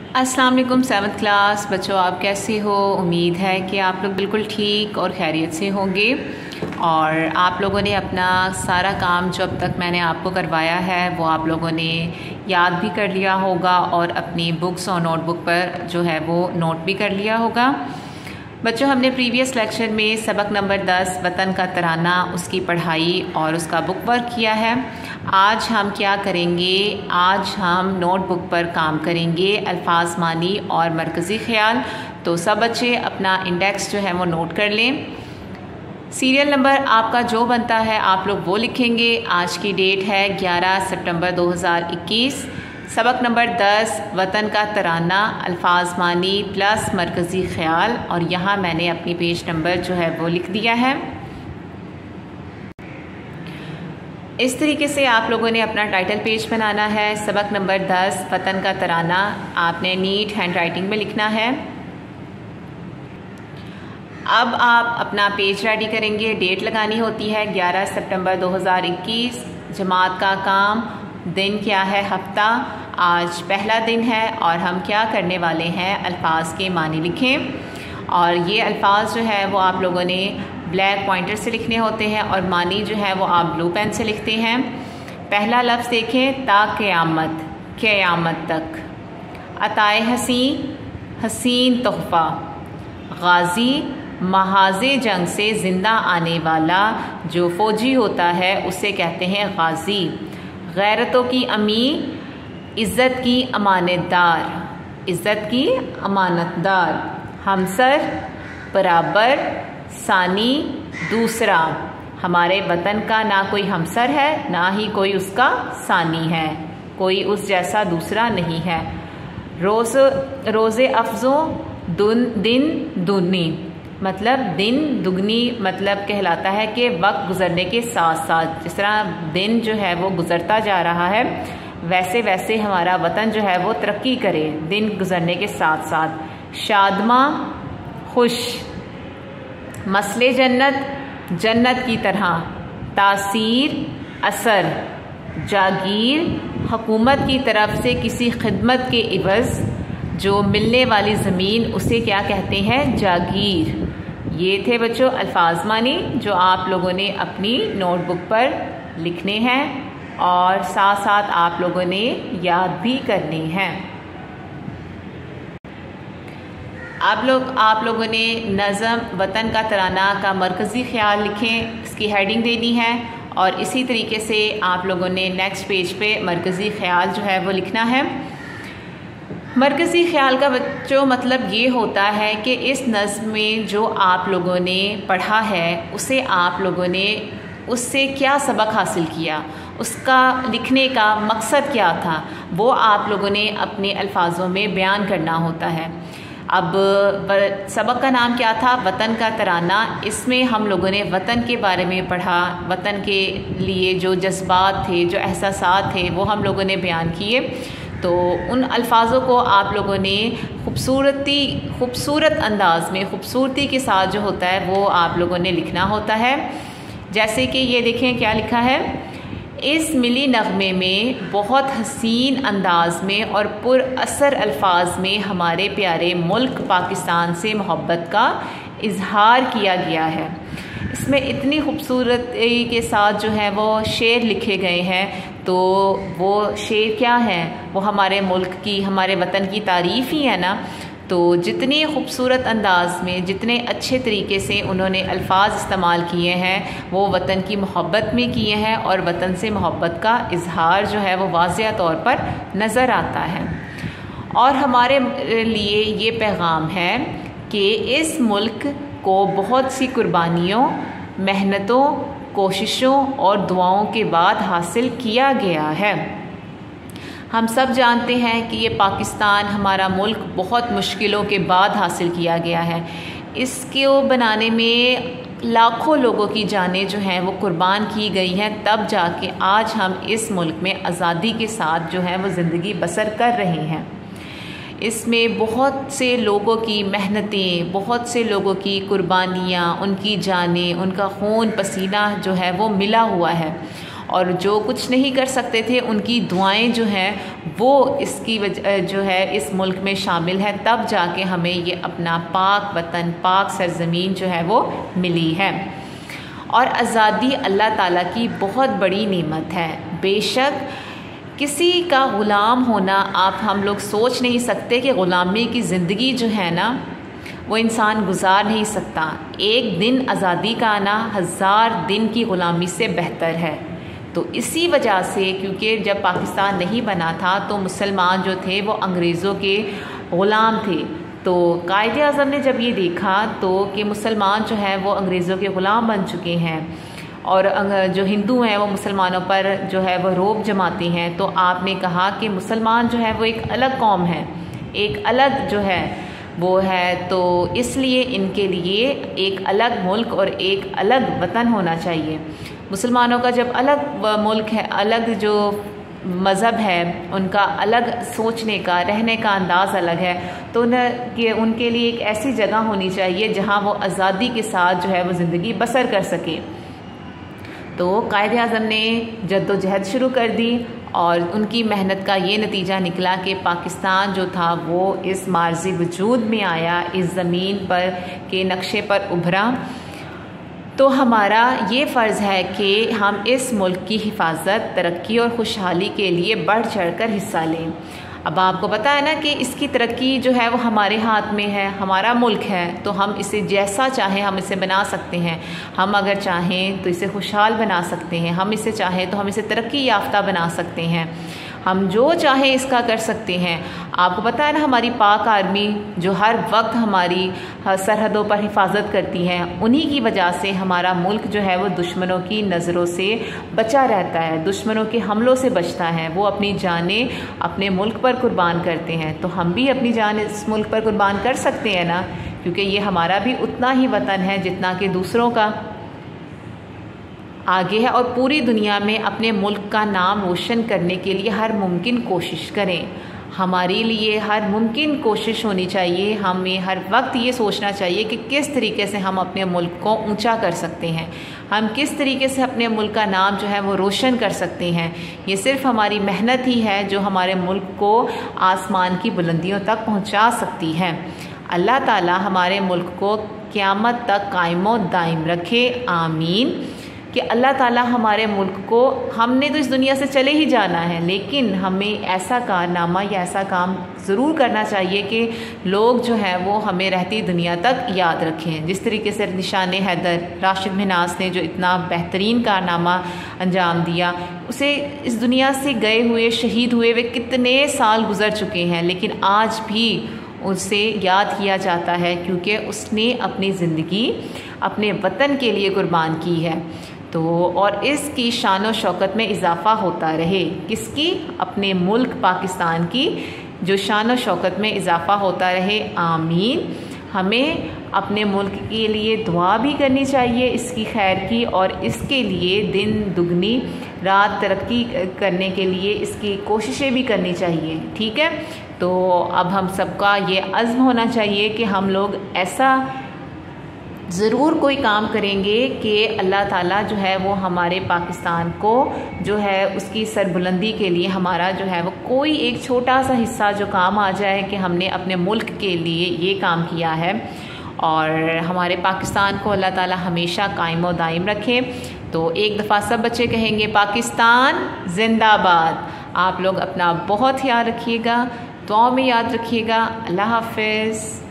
अस्सलाम वालेकुम 7th class बच्चों, आप कैसे हो। उम्मीद है कि आप लोग बिल्कुल ठीक और खैरियत से होंगे और आप लोगों ने अपना सारा काम जो अब तक मैंने आपको करवाया है वो आप लोगों ने याद भी कर लिया होगा और अपनी बुक्स और नोटबुक पर जो है वो नोट भी कर लिया होगा। बच्चों, हमने प्रीवियस लेक्चर में सबक नंबर 10 वतन का तराना, उसकी पढ़ाई और उसका बुक वर्क किया है। आज हम क्या करेंगे, आज हम नोटबुक पर काम करेंगे, अल्फाज मानी और मरकज़ी ख्याल। तो सब बच्चे अपना इंडेक्स जो है वो नोट कर लें। सीरियल नंबर आपका जो बनता है आप लोग वो लिखेंगे। आज की डेट है 11 सितंबर 2021। सबक नंबर 10 वतन का तराना, अल्फाज मानी प्लस मरकज़ी ख्याल, और यहाँ मैंने अपनी पेज नंबर जो है वो लिख दिया है। इस तरीके से आप लोगों ने अपना टाइटल पेज बनाना है। सबक नंबर 10 वतन का तराना आपने नीट हैंड राइटिंग में लिखना है। अब आप अपना पेज रेडी करेंगे। डेट लगानी होती है 11 सितंबर 2021। जमात का काम, दिन क्या है, हफ्ता। आज पहला दिन है और हम क्या करने वाले हैं, अल्फाज के मानी लिखें। और ये अल्फाज जो है वो आप लोगों ने ब्लैक पॉइंटर से लिखने होते हैं और मानी जो है वो आप ब्लू पेन से लिखते हैं। पहला लफ्ज़ देखें, ता क़यामत, क़यामत तक। अताए हसी, हसीन तोहफ़ा। गाज़ी, महाज़े जंग से ज़िंदा आने वाला जो फ़ौजी होता है उसे कहते हैं गाज़ी। गैरतों की अमी, इज़्ज़त की अमानतदार, इज़्ज़त की अमानतदार। हमसर, बराबर। सानी, दूसरा। हमारे वतन का ना कोई हमसर है ना ही कोई उसका सानी है, कोई उस जैसा दूसरा नहीं है। रोज़े अफ़ज़ों, दिन दुनी, मतलब दिन दुगनी, मतलब कहलाता है कि वक्त गुज़रने के साथ साथ जिस तरह दिन जो है वो गुज़रता जा रहा है वैसे वैसे हमारा वतन जो है वो तरक्की करे दिन गुज़रने के साथ साथ। शादमा, खुश। मसले जन्नत, जन्नत की तरह। तासीर, असर। जागीर, हुकूमत की तरफ से किसी खिदमत के इवज़ जो मिलने वाली ज़मीन उसे क्या कहते हैं, जागीर। ये थे बच्चों अल्फाज मानी जो आप लोगों ने अपनी नोटबुक पर लिखने हैं और साथ साथ आप लोगों ने याद भी करने हैं। आप लोगों ने नज़म वतन का तराना का मरकज़ी ख्याल लिखें, इसकी हेडिंग देनी है और इसी तरीके से आप लोगों ने नेक्स्ट पेज पे मरकज़ी ख्याल जो है वो लिखना है। मरकज़ी ख्याल का बच्चों मतलब ये होता है कि इस नज़्म में जो आप लोगों ने पढ़ा है उसे आप लोगों ने उससे क्या सबक हासिल किया, उसका लिखने का मकसद क्या था, वो आप लोगों ने अपने अल्फाजों में बयान करना होता है। अब सबक का नाम क्या था, वतन का तराना। इसमें हम लोगों ने वतन के बारे में पढ़ा, वतन के लिए जो जज्बात थे, जो एहसासात थे वो हम लोगों ने बयान किए। तो उन अल्फाजों को आप लोगों ने खूबसूरत अंदाज में, खूबसूरती के साथ जो होता है वो आप लोगों ने लिखना होता है। जैसे कि ये देखें क्या लिखा है, इस मिली नग़मे में बहुत हसीन अंदाज में और पुरअसर अल्फाज में हमारे प्यारे मुल्क पाकिस्तान से मोहब्बत का इजहार किया गया है। इसमें इतनी खूबसूरती के साथ जो है वो शेर लिखे गए हैं। तो वो शेर क्या हैं, वो हमारे मुल्क की, हमारे वतन की तारीफ़ ही है ना। तो जितने खूबसूरत अंदाज में, जितने अच्छे तरीके से उन्होंने अल्फाज इस्तेमाल किए हैं वो वतन की मोहब्बत में किए हैं और वतन से मोहब्बत का इजहार जो है वो वाज़िह तौर पर नज़र आता है। और हमारे लिए ये पैगाम है कि इस मुल्क को बहुत सी कुर्बानियों, मेहनतों, कोशिशों और दुआओं के बाद हासिल किया गया है। हम सब जानते हैं कि ये पाकिस्तान हमारा मुल्क बहुत मुश्किलों के बाद हासिल किया गया है। इसको बनाने में लाखों लोगों की जानें जो हैं वो कुर्बान की गई हैं, तब जाके आज हम इस मुल्क में आज़ादी के साथ जो है वो ज़िंदगी बसर कर रहे हैं। इसमें बहुत से लोगों की मेहनतें, बहुत से लोगों की कुर्बानियाँ, उनकी जानें, उनका खून पसीना जो है वो मिला हुआ है और जो कुछ नहीं कर सकते थे उनकी दुआएं जो हैं वो इसकी वजह जो है इस मुल्क में शामिल है, तब जाके हमें ये अपना पाक वतन, पाक सरज़मीन जो है वो मिली है। और आज़ादी अल्लाह ताला की बहुत बड़ी नेमत है। बेशक किसी का ग़ुलाम होना आप हम लोग सोच नहीं सकते कि ग़ुलामी की ज़िंदगी जो है ना वो इंसान गुजार नहीं सकता। एक दिन आज़ादी का आना 1000 दिन की ग़ुलामी से बेहतर है। तो इसी वजह से, क्योंकि जब पाकिस्तान नहीं बना था तो मुसलमान जो थे वो अंग्रेज़ों के ग़ुलाम थे। तो कायदे आज़म ने जब ये देखा तो कि मुसलमान जो है वो अंग्रेज़ों के ग़ुलाम बन चुके हैं और जो हिंदू हैं वो मुसलमानों पर जो है वो रौब जमाते हैं, तो आपने कहा कि मुसलमान जो है वो एक अलग कौम है, एक अलग जो है वो है, तो इसलिए इनके लिए एक अलग मुल्क और एक अलग वतन होना चाहिए। मुसलमानों का जब अलग मुल्क है, अलग जो मज़हब है, उनका अलग सोचने का, रहने का अंदाज़ अलग है, तो उनके लिए एक ऐसी जगह होनी चाहिए जहाँ वो आज़ादी के साथ जो है वो ज़िंदगी बसर कर सके। तो कायदे आज़म ने जद्दोजहद शुरू कर दी और उनकी मेहनत का ये नतीजा निकला कि पाकिस्तान जो था वो इस मार्ज़ी वजूद में आया, इस ज़मीन पर के नक्शे पर उभरा। तो हमारा ये फ़र्ज़ है कि हम इस मुल्क की हिफाजत, तरक्की और खुशहाली के लिए बढ़ चढ़ कर हिस्सा लें। अब आपको पता है ना कि इसकी तरक्की जो है वो हमारे हाथ में है, हमारा मुल्क है, तो हम इसे जैसा चाहें हम इसे बना सकते हैं। हम अगर चाहें तो इसे खुशहाल बना सकते हैं, हम इसे चाहें तो हम इसे तरक्की याफ्ता बना सकते हैं, हम जो चाहें इसका कर सकते हैं। आपको पता है ना हमारी पाक आर्मी जो हर वक्त हमारी सरहदों पर हिफाजत करती है, उन्हीं की वजह से हमारा मुल्क जो है वो दुश्मनों की नज़रों से बचा रहता है, दुश्मनों के हमलों से बचता है। वो अपनी जानें अपने मुल्क पर कुर्बान करते हैं, तो हम भी अपनी जान इस मुल्क पर कुर्बान कर सकते हैं ना, क्योंकि ये हमारा भी उतना ही वतन है जितना कि दूसरों का आगे है। और पूरी दुनिया में अपने मुल्क का नाम रोशन करने के लिए हर मुमकिन कोशिश करें। हमारे लिए हर मुमकिन कोशिश होनी चाहिए, हमें हर वक्त ये सोचना चाहिए कि किस तरीके से हम अपने मुल्क को ऊंचा कर सकते हैं, हम किस तरीके से अपने मुल्क का नाम जो है वो रोशन कर सकते हैं। ये सिर्फ हमारी मेहनत ही है जो हमारे मुल्क को आसमान की बुलंदियों तक पहुँचा सकती है। अल्लाह ताला हमारे मुल्क को क़यामत तक कायमो दाइम रखे, आमीन। कि अल्लाह ताला हमारे मुल्क को, हमने तो इस दुनिया से चले ही जाना है, लेकिन हमें ऐसा कारनामा या ऐसा काम ज़रूर करना चाहिए कि लोग जो हैं वो हमें रहती दुनिया तक याद रखें। जिस तरीके से निशान हैदर राशिद मिन्हास ने जो इतना बेहतरीन कारनामा अंजाम दिया, उसे इस दुनिया से गए हुए, शहीद हुए वे कितने साल गुजर चुके हैं, लेकिन आज भी उसे याद किया जाता है क्योंकि उसने अपनी ज़िंदगी अपने वतन के लिए कुर्बान की है। तो और इसकी शान और शौकत में इजाफ़ा होता रहे, किसकी? अपने मुल्क पाकिस्तान की जो शान और शौकत में इजाफ़ा होता रहे, आमीन। हमें अपने मुल्क के लिए दुआ भी करनी चाहिए इसकी खैर की, और इसके लिए दिन दुगनी रात तरक्की करने के लिए इसकी कोशिशें भी करनी चाहिए, ठीक है। तो अब हम सबका ये अज़्म होना चाहिए कि हम लोग ऐसा ज़रूर कोई काम करेंगे कि अल्लाह ताला जो है वो हमारे पाकिस्तान को जो है उसकी सरबुलंदी के लिए हमारा जो है वो कोई एक छोटा सा हिस्सा जो काम आ जाए कि हमने अपने मुल्क के लिए ये काम किया है, और हमारे पाकिस्तान को अल्लाह ताला हमेशा कायम व दाइम रखे। तो एक दफ़ा सब बच्चे कहेंगे पाकिस्तान जिंदाबाद। आप लोग अपना बहुत ख्याल रखिएगा, दुआ में याद रखिएगा। अल्लाह हाफ़िज़।